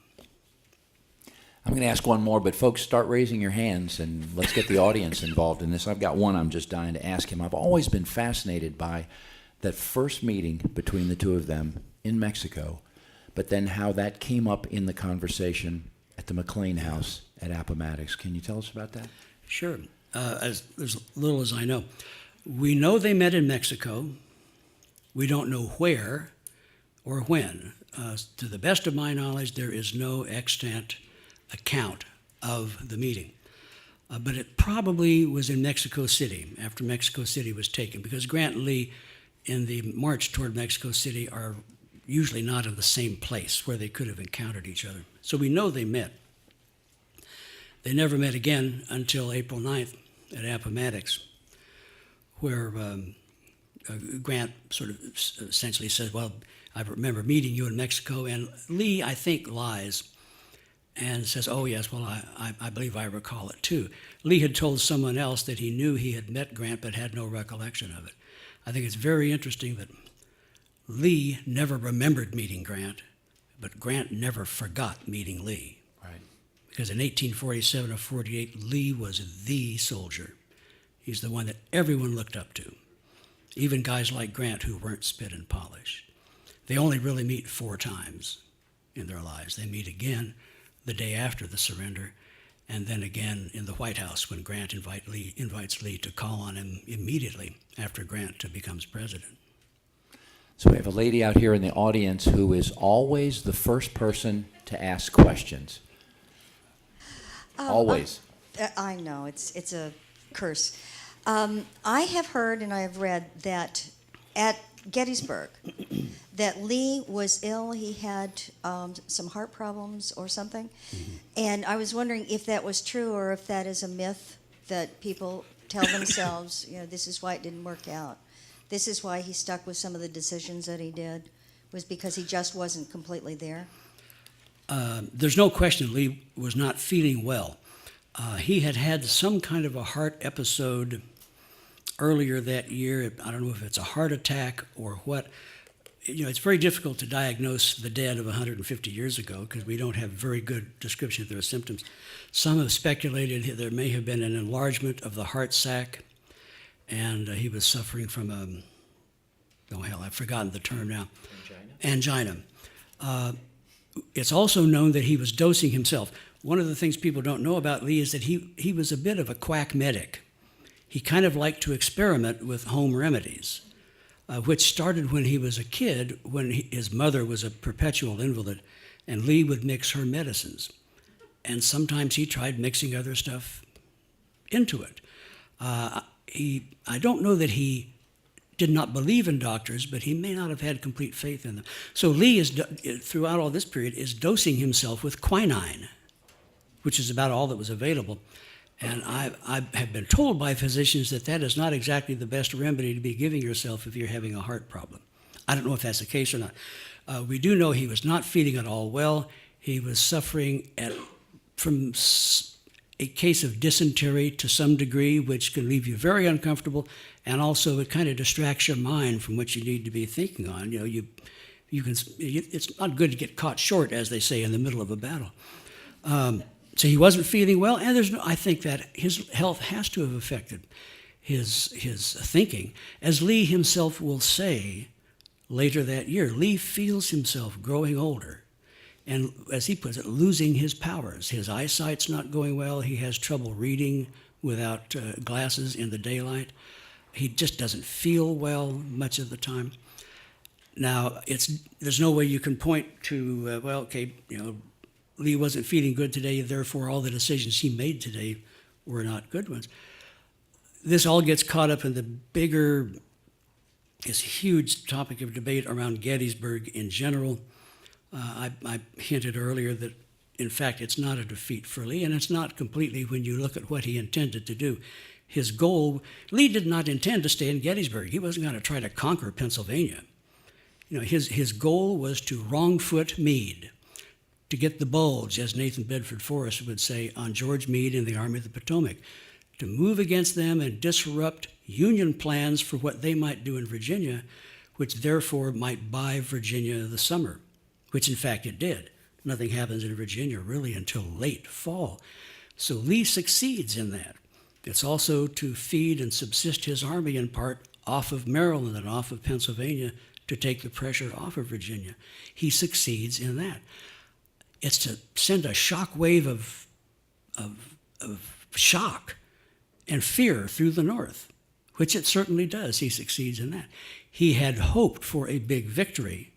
I'm going to ask one more, but folks, start raising your hands and let's get the audience involved in this. I've got one I'm just dying to ask him. I've always been fascinated by that first meeting between the two of them in Mexico, but then how that came up in the conversation at the McLean House at Appomattox. Can you tell us about that? Sure. As little as I know. We know they met in Mexico. We don't know where or when. To the best of my knowledge, there is no extant account of the meeting. But it probably was in Mexico City, after Mexico City was taken, because Grant and Lee in the march toward Mexico City are usually not in the same place where they could have encountered each other. So we know they met. They never met again until April 9th at Appomattox, where Grant sort of essentially says, well, I remember meeting you in Mexico, and Lee, I think, lies and says, oh, yes, well, I believe I recall it, too. Lee had told someone else that he knew he had met Grant but had no recollection of it. I think it's very interesting that Lee never remembered meeting Grant, but Grant never forgot meeting Lee. Right. Because in 1847 or 48, Lee was the soldier. He's the one that everyone looked up to, even guys like Grant who weren't spit and polished. They only really meet 4 times in their lives. They meet again the day after the surrender, and then again in the White House when Grant invites Lee to call on him immediately after Grant becomes president. So we have a lady out here in the audience who is always the first person to ask questions. Always. I know, it's a curse. I have heard and I have read that at Gettysburg, that Lee was ill. He had some heart problems or something. Mm-hmm. And I was wondering if that was true or if that is a myth that people tell themselves, this is why it didn't work out. This is why he stuck with some of the decisions that he did, was because he just wasn't completely there. There's no question Lee was not feeling well. He had had some kind of a heart episode earlier that year. I don't know if it's a heart attack or what. It's very difficult to diagnose the dead of 150 years ago because we don't have very good description of their symptoms. Some have speculated there may have been an enlargement of the heart sac, and he was suffering from I've forgotten the term now. Angina. It's also known that he was dosing himself. One of the things people don't know about Lee is that he was a bit of a quack medic. He kind of liked to experiment with home remedies, which started when he was a kid, when his mother was a perpetual invalid, and Lee would mix her medicines. And sometimes he tried mixing other stuff into it. I don't know that he did not believe in doctors, but he may not have had complete faith in them. So Lee, throughout all this period, is dosing himself with quinine, which is about all that was available. And I have been told by physicians that is not exactly the best remedy to be giving yourself if you're having a heart problem. I don't know if that's the case or not. We do know he was not feeling at all well. He was suffering from a case of dysentery to some degree, which can leave you very uncomfortable, and also it kind of distracts your mind from what you need to be thinking on. It's not good to get caught short, as they say, in the middle of a battle. So he wasn't feeling well, and I think that his health has to have affected his thinking. As Lee himself will say later that year, Lee feels himself growing older, and as he puts it, losing his powers. His eyesight's not going well. He has trouble reading without glasses in the daylight. He just doesn't feel well much of the time. Now, there's no way you can point to, Lee wasn't feeling good today, therefore all the decisions he made today were not good ones. This all gets caught up in this huge topic of debate around Gettysburg in general. I hinted earlier that, in fact, it's not a defeat for Lee, and it's not completely when you look at what he intended to do. His goal, Lee did not intend to stay in Gettysburg. He wasn't going to try to conquer Pennsylvania. His goal was to wrong foot Meade, to get the bulge, as Nathan Bedford Forrest would say, on George Meade and the Army of the Potomac, to move against them and disrupt Union plans for what they might do in Virginia, which therefore might buy Virginia the summer, which in fact it did. Nothing happens in Virginia really until late fall. So Lee succeeds in that. It's also to feed and subsist his army in part off of Maryland and off of Pennsylvania to take the pressure off of Virginia. He succeeds in that. It's to send a shock wave of shock and fear through the North, which it certainly does. He succeeds in that. He had hoped for a big victory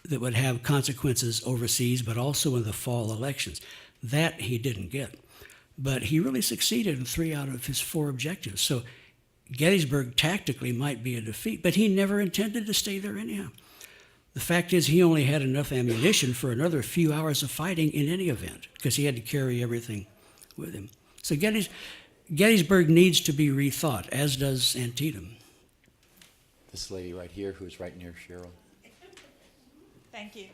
that would have consequences overseas, but also in the fall elections. That he didn't get. But he really succeeded in 3 out of his 4 objectives. So Gettysburg tactically might be a defeat, but he never intended to stay there anyhow. The fact is he only had enough ammunition for another few hours of fighting in any event, because he had to carry everything with him. So Gettysburg needs to be rethought, as does Antietam. This lady right here, who's right near Cheryl. Thank you.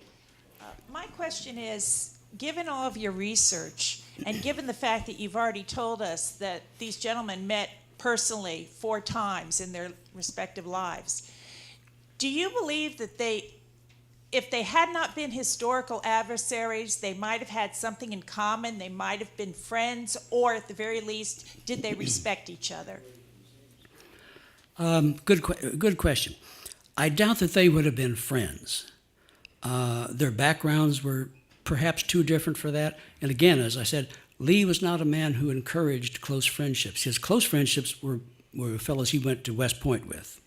My question is, given all of your research, and given the fact that you've already told us that these gentlemen met personally 4 times in their respective lives, do you believe that if they had not been historical adversaries, they might have had something in common, they might have been friends, or at the very least, did they respect each other? Good question. I doubt that they would have been friends. Their backgrounds were perhaps too different for that. And again, as I said, Lee was not a man who encouraged close friendships. His close friendships were fellows he went to West Point with.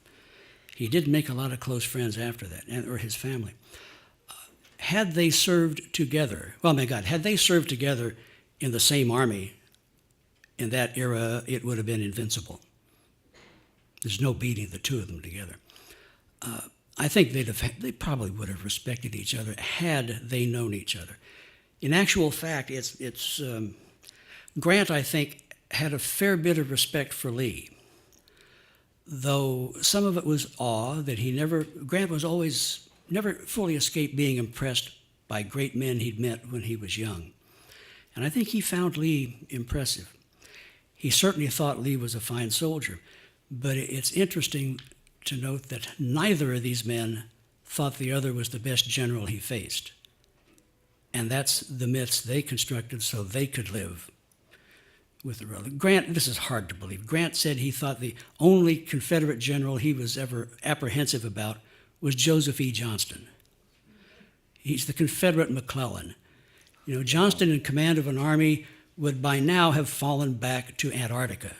He didn't make a lot of close friends after that, or his family. Had they served together, had they served together in the same army in that era, it would have been invincible. There's no beating the two of them together. I think they probably would have respected each other had they known each other. In actual fact, Grant, I think, had a fair bit of respect for Lee, though some of it was awe that Grant was always never fully escaped being impressed by great men he'd met when he was young. And I think he found Lee impressive. He certainly thought Lee was a fine soldier, but it's interesting to note that neither of these men thought the other was the best general he faced. And that's the myths they constructed so they could live with the real. Grant, this is hard to believe. Grant said he thought the only Confederate general he was ever apprehensive about was Joseph E. Johnston. He's the Confederate McClellan. Johnston in command of an army would by now have fallen back to Antarctica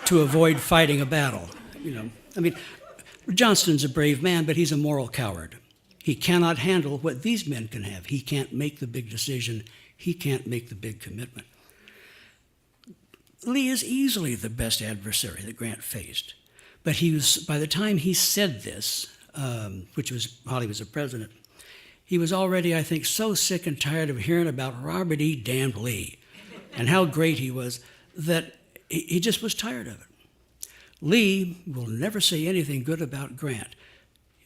to avoid fighting a battle. Johnston's a brave man, but he's a moral coward. He cannot handle what these men can have. He can't make the big decision. He can't make the big commitment. Lee is easily the best adversary that Grant faced. But by the time he said this, which was while he was a president, he was already, I think, so sick and tired of hearing about Robert E. Damned Lee and how great he was that he just was tired of it. Lee will never say anything good about Grant.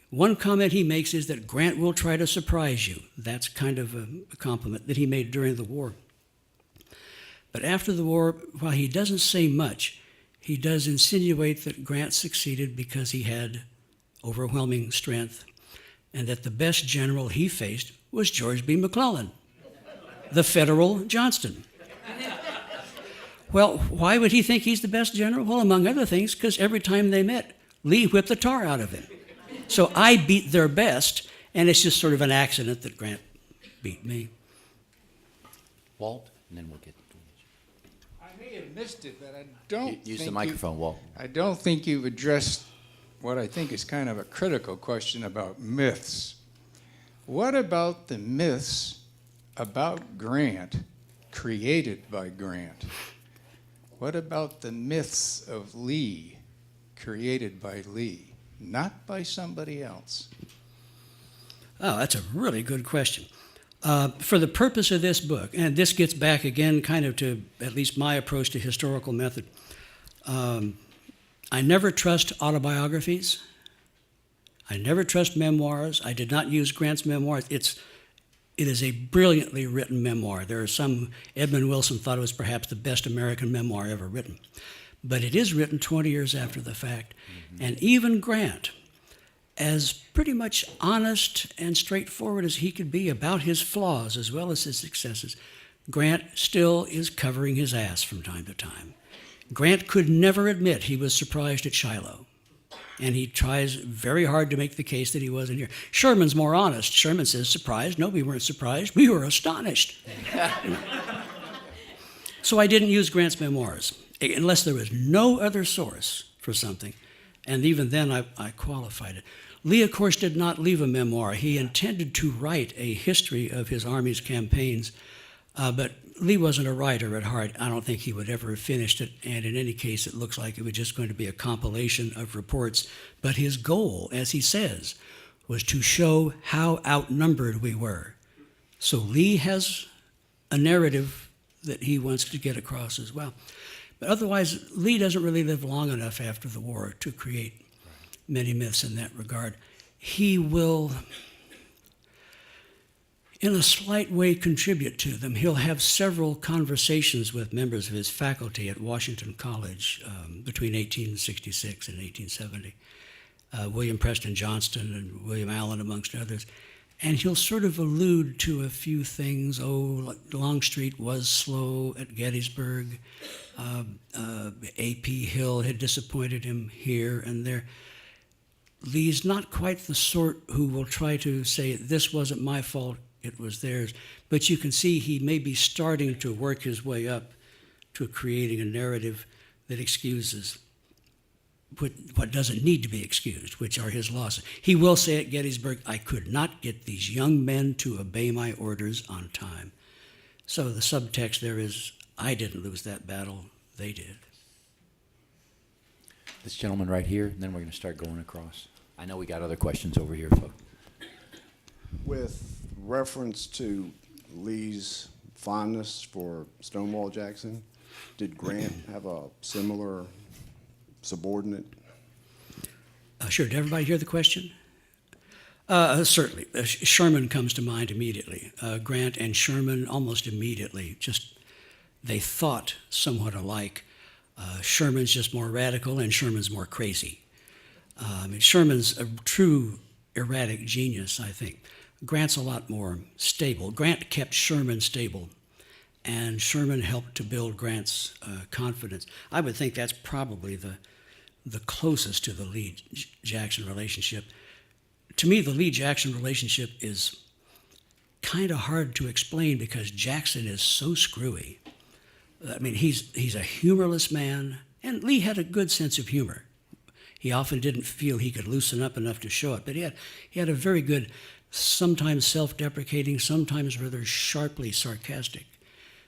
One comment he makes is that Grant will try to surprise you. That's kind of a compliment that he made during the war. But after the war, while he doesn't say much, he does insinuate that Grant succeeded because he had overwhelming strength, and that the best general he faced was George B. McClellan, the Federal Johnston. Well, why would he think he's the best general? Well, among other things, because every time they met, Lee whipped the tar out of him. So I beat their best, and it's just sort of an accident that Grant beat me. Walt, and then we'll get. I may have missed it, but I don't Use the think microphone, Walt. I don't think you've addressed what I think is kind of a critical question about myths. What about the myths about Grant created by Grant? What about the myths of Lee created by Lee, not by somebody else? Oh, that's a really good question. For the purpose of this book, and this gets back again kind of to at least my approach to historical method, I never trust autobiographies. I never trust memoirs. I did not use Grant's memoir. It is a brilliantly written memoir. There are some, Edmund Wilson thought it was perhaps the best American memoir ever written. But it is written 20 years after the fact. Mm-hmm. And even Grant, as pretty much honest and straightforward as he could be about his flaws as well as his successes, Grant still is covering his ass from time to time. Grant could never admit he was surprised at Shiloh. And he tries very hard to make the case that he wasn't here. Sherman's more honest. Sherman says, surprised? No, we weren't surprised. We were astonished. So I didn't use Grant's memoirs, unless there was no other source for something. And even then, I qualified it. Lee, of course, did not leave a memoir. He intended to write a history of his Army's campaigns, but Lee wasn't a writer at heart. I don't think he would ever have finished it, and in any case, it looks like it was just going to be a compilation of reports. But his goal, as he says, was to show how outnumbered we were. So Lee has a narrative that he wants to get across as well. But otherwise, Lee doesn't really live long enough after the war to create many myths in that regard. He will, in a slight way, contribute to them. He'll have several conversations with members of his faculty at Washington College between 1866 and 1870. William Preston Johnston and William Allen, amongst others. And he'll sort of allude to a few things. Oh, Longstreet was slow at Gettysburg. A.P. Hill had disappointed him here and there. Lee's not quite the sort who will try to say, this wasn't my fault, it was theirs. But you can see he may be starting to work his way up to creating a narrative that excuses what doesn't need to be excused, which are his losses. He will say at Gettysburg, I could not get these young men to obey my orders on time. So the subtext there is, I didn't lose that battle, they did. This gentleman right here, and then we're going to start going across. I know we got other questions over here, folks. With reference to Lee's fondness for Stonewall Jackson, did Grant have a similar subordinate? Sure. Did everybody hear the question? Certainly. Sherman comes to mind immediately. Grant and Sherman almost immediately. Just they thought somewhat alike. Sherman's just more radical, and Sherman's more crazy. Sherman's a true erratic genius, I think. Grant's a lot more stable. Grant kept Sherman stable, and Sherman helped to build Grant's confidence. I would think that's probably the closest to the Lee-Jackson relationship. To me, the Lee-Jackson relationship is kind of hard to explain because Jackson is so screwy. I mean, he's a humorless man, and Lee had a good sense of humor. He often didn't feel he could loosen up enough to show it, but he had a very good, sometimes self-deprecating, sometimes rather sharply sarcastic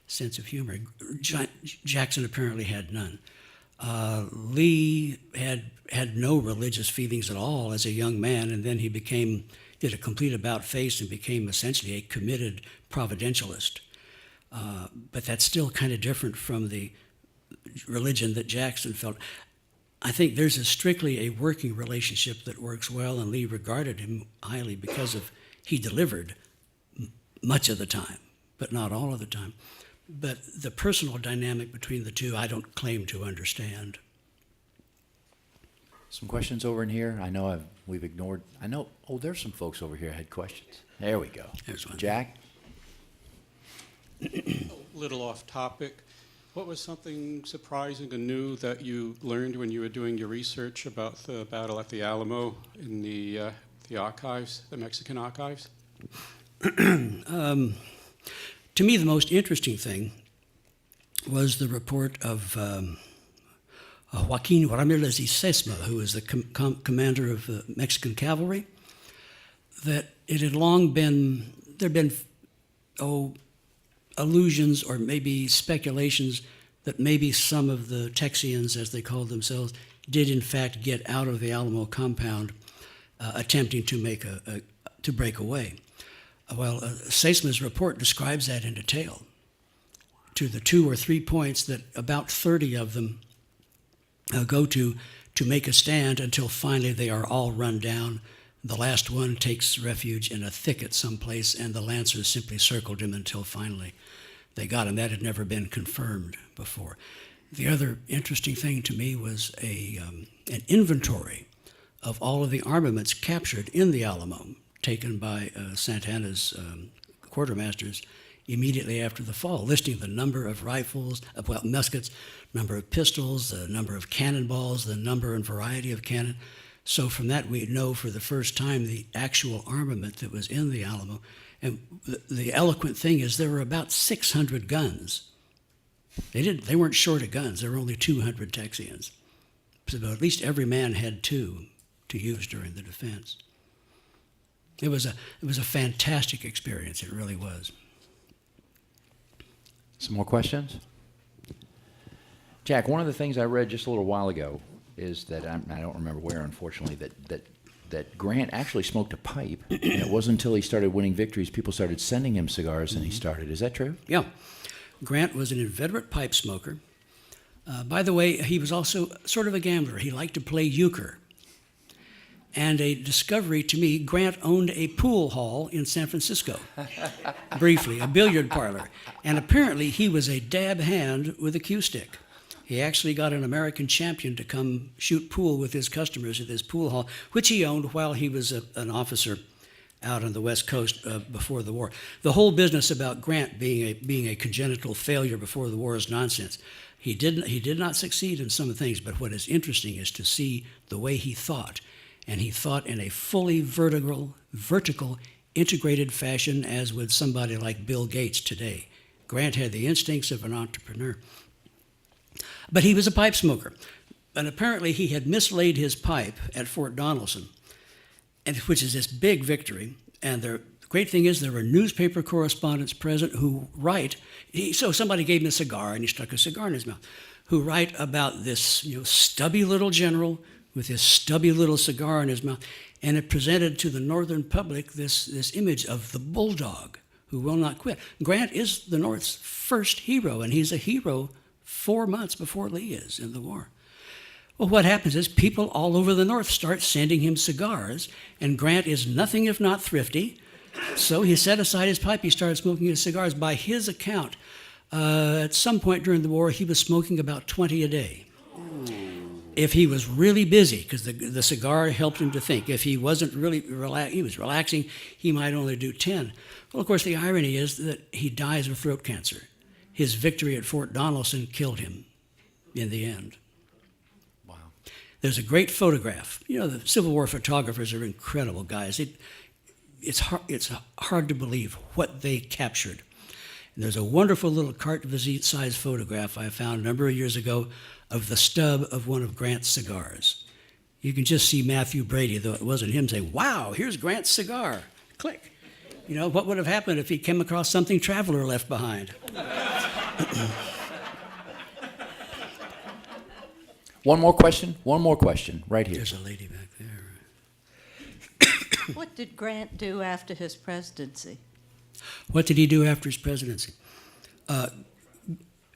sense of humor. Jackson apparently had none. Lee had no religious feelings at all as a young man, and then he did a complete about-face and became essentially a committed providentialist. But that's still kind of different from the religion that Jackson felt. I think there's strictly a working relationship that works well, and Lee regarded him highly because he delivered much of the time, but not all of the time. But the personal dynamic between the two, I don't claim to understand. Some questions over in here. I know we've ignored. I know. Oh, there's some folks over here had questions. There we go. There's one. Jack. Little off topic. What was something surprising and new that you learned when you were doing your research about the battle at the Alamo in the archives, the Mexican archives? To me, the most interesting thing was the report of Joaquin Ramirez y Sesma, who was the commander of the Mexican cavalry, that it had long been, there had been, allusions or maybe speculations that maybe some of the Texians, as they called themselves, did in fact get out of the Alamo compound, attempting to make to break away. Well, Sesma's report describes that in detail, to the 2 or 3 points that about 30 of them go to make a stand until finally they are all run down. The last one takes refuge in a thicket someplace, and the Lancers simply circled him until finally they got him. That had never been confirmed before. The other interesting thing to me was an inventory of all of the armaments captured in the Alamo, taken by Santana's quartermasters immediately after the fall, listing the number of rifles, muskets, number of pistols, the number of cannonballs, the number and variety of cannon. So from that we know for the first time the actual armament that was in the Alamo. And the eloquent thing is there were about 600 guns. They weren't short of guns. There were only 200 Texians. So at least every man had 2 to use during the defense. It was a fantastic experience. It really was. Some more questions? Jack, one of the things I read just a little while ago is that I don't remember where, unfortunately, that Grant actually smoked a pipe, and it wasn't until he started winning victories people started sending him cigars, and he started. Is that true? Yeah. Grant was an inveterate pipe smoker. By the way, he was also sort of a gambler. He liked to play euchre. And a discovery to me, Grant owned a pool hall in San Francisco, briefly, a billiard parlor. And apparently he was a dab hand with a cue stick. He actually got an American champion to come shoot pool with his customers at this pool hall, which he owned while he was an officer out on the West Coast before the war. The whole business about Grant being a congenital failure before the war is nonsense. He did not succeed in some things, but what is interesting is to see the way he thought. And he thought in a fully vertical, integrated fashion, as would somebody like Bill Gates today. Grant had the instincts of an entrepreneur. But he was a pipe smoker. And apparently he had mislaid his pipe at Fort Donelson, which is this big victory. And the great thing is there were newspaper correspondents present who write. So somebody gave him a cigar, and he stuck a cigar in his mouth, who write about this stubby little general with his stubby little cigar in his mouth. And it presented to the Northern public this image of the bulldog who will not quit. Grant is the North's first hero, and he's a hero 4 months before Lee is in the war. Well, what happens is people all over the North start sending him cigars, and Grant is nothing if not thrifty. So he set aside his pipe, he started smoking his cigars. By his account, at some point during the war, he was smoking about 20 a day. If he was really busy, because the cigar helped him to think. If he wasn't really he was relaxing, he might only do 10. Well, of course, the irony is that he dies of throat cancer. His victory at Fort Donelson killed him in the end. Wow. There's a great photograph. The Civil War photographers are incredible guys. It's hard to believe what they captured. And there's a wonderful little carte visite size photograph I found a number of years ago of the stub of one of Grant's cigars. You can just see Matthew Brady, though it wasn't him, say, "Wow, here's Grant's cigar." Click. What would have happened if he came across something Traveler left behind? One more question, right here. There's a lady back there. What did Grant do after his presidency? What did he do after his presidency?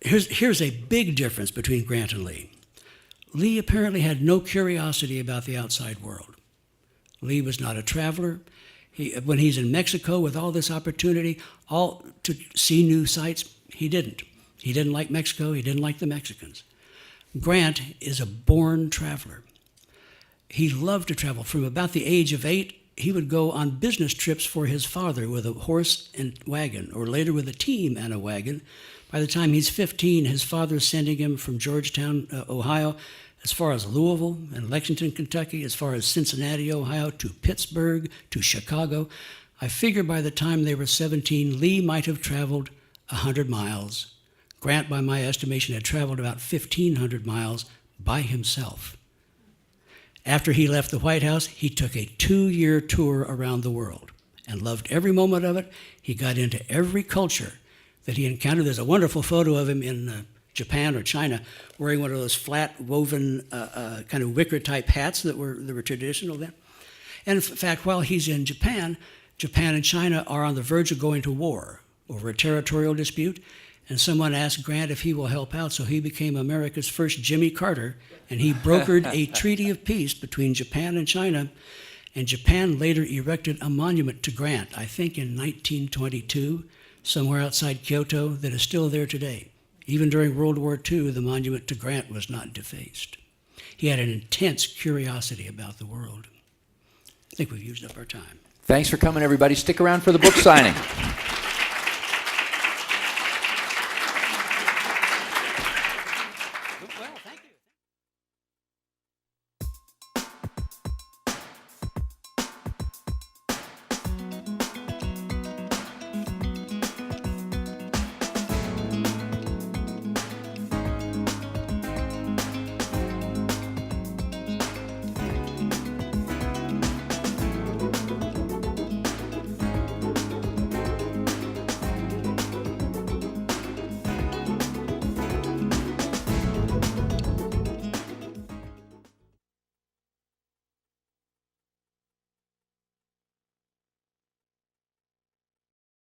Here's a big difference between Grant and Lee. Lee apparently had no curiosity about the outside world. Lee was not a traveler. When he's in Mexico with all this opportunity, all to see new sights, He didn't. He didn't like Mexico. He didn't like the Mexicans. Grant is a born traveler. He loved to travel. From about the age of 8, he would go on business trips for his father with a horse and wagon, or later with a team and a wagon. By the time he's 15, his father's sending him from Georgetown, Ohio, as far as Louisville and Lexington, Kentucky, as far as Cincinnati, Ohio, to Pittsburgh, to Chicago. I figure by the time they were 17, Lee might have traveled 100 miles. Grant, by my estimation, had traveled about 1,500 miles by himself. After he left the White House, he took a 2-year tour around the world and loved every moment of it. He got into every culture that he encountered. There's a wonderful photo of him in Japan or China wearing one of those flat woven kind of wicker type hats that were traditional then. And in fact, while he's in Japan, Japan and China are on the verge of going to war over a territorial dispute. And someone asked Grant if he will help out, so he became America's first Jimmy Carter, and he brokered a treaty of peace between Japan and China, and Japan later erected a monument to Grant, I think in 1922, somewhere outside Kyoto, that is still there today. Even during World War II, the monument to Grant was not defaced. He had an intense curiosity about the world. I think we've used up our time. Thanks for coming, everybody. Stick around for the book signing.